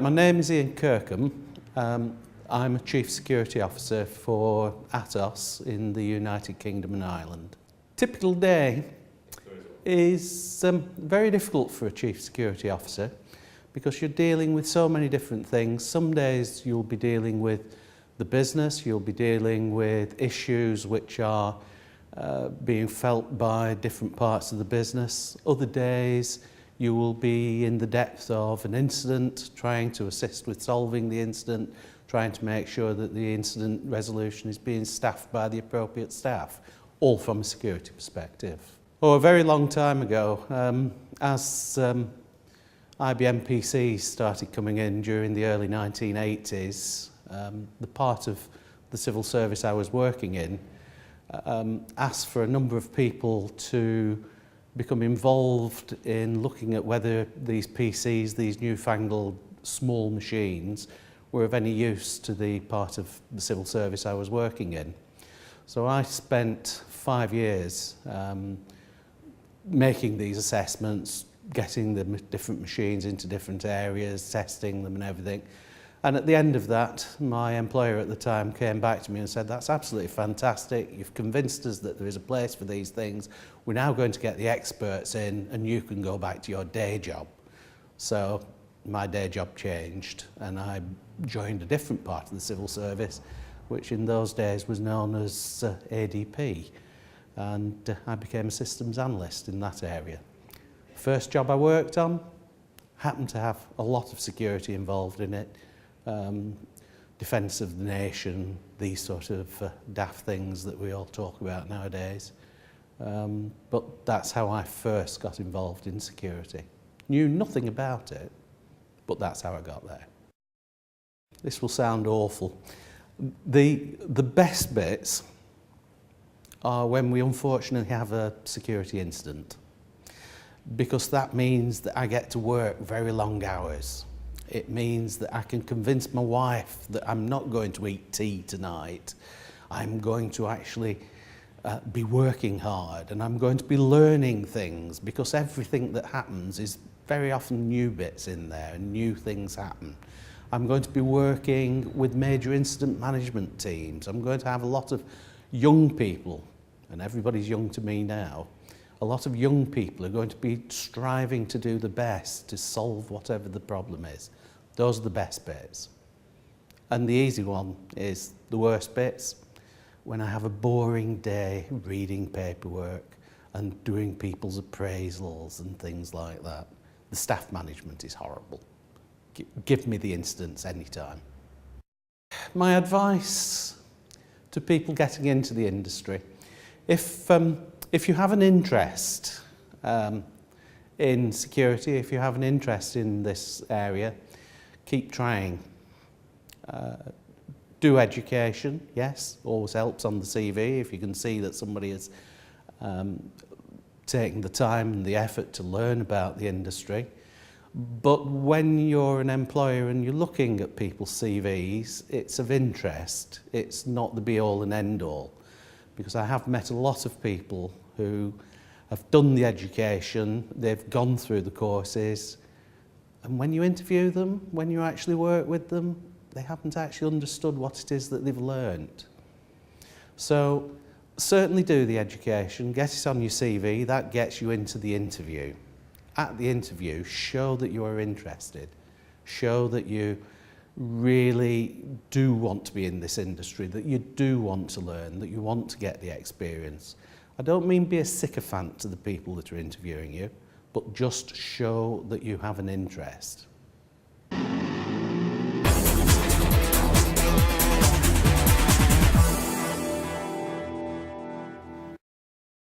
my name is Ian Kirkham. I'm a Chief Security Officer for Atos in the United Kingdom and Ireland. Typical day is very difficult for a Chief Security Officer because you're dealing with so many different things. Some days you'll be dealing with the business, you'll be dealing with issues which are being felt by different parts of the business. Other days you will be in the depth of an incident, trying to assist with solving the incident, trying to make sure that the incident resolution is being staffed by the appropriate staff, all from a security perspective. A very long time ago, as IBM PCs started coming in during the early 1980s, the part of the civil service I was working in asked for a number of people to become involved in looking at whether these PCs, these newfangled small machines, were of any use to the part of the civil service I was working in. So I spent 5 years making these assessments, getting the different machines into different areas, testing them and everything. And at the end of that, my employer at the time came back to me and said, "That's absolutely fantastic. You've convinced us that there is a place for these things. We're now going to get the experts in and you can go back to your day job." So my day job changed and I joined a different part of the civil service, which in those days was known as ADP. And I became a systems analyst in that area. First job I worked on happened to have a lot of security involved in it. Defence of the nation, these sort of daft things that we all talk about nowadays. But that's how I first got involved in security. Knew nothing about it, but that's how I got there. This will sound awful. The best bits are when we unfortunately have a security incident, because that means that I get to work very long hours. It means that I can convince my wife that I'm not going to eat tea tonight. I'm going to actually be working hard and I'm going to be learning things, because everything that happens is very often new bits in there and new things happen. I'm going to be working with major incident management teams. I'm going to have a lot of young people, and everybody's young to me now. A lot of young people are going to be striving to do the best to solve whatever the problem is. Those are the best bits. And the easy one is the worst bits, when I have a boring day reading paperwork and doing people's appraisals and things like that. The staff management is horrible. Give me the incidents anytime. My advice to people getting into the industry, if you have an interest in security, if you have an interest in this area, keep trying. Do education, yes, always helps on the CV if you can see that somebody is taking the time and the effort to learn about the industry. But when you're an employer and you're looking at people's CVs, it's of interest. It's not the be-all and end-all, because I have met a lot of people who have done the education, they've gone through the courses, and when you interview them, when you actually work with them, they haven't actually understood what it is that they've learned. So certainly do the education, get it on your CV, that gets you into the interview. At the interview, show that you are interested, show that you really do want to be in this industry, that you do want to learn, that you want to get the experience. I don't mean be a sycophant to the people that are interviewing you, but just show that you have an interest.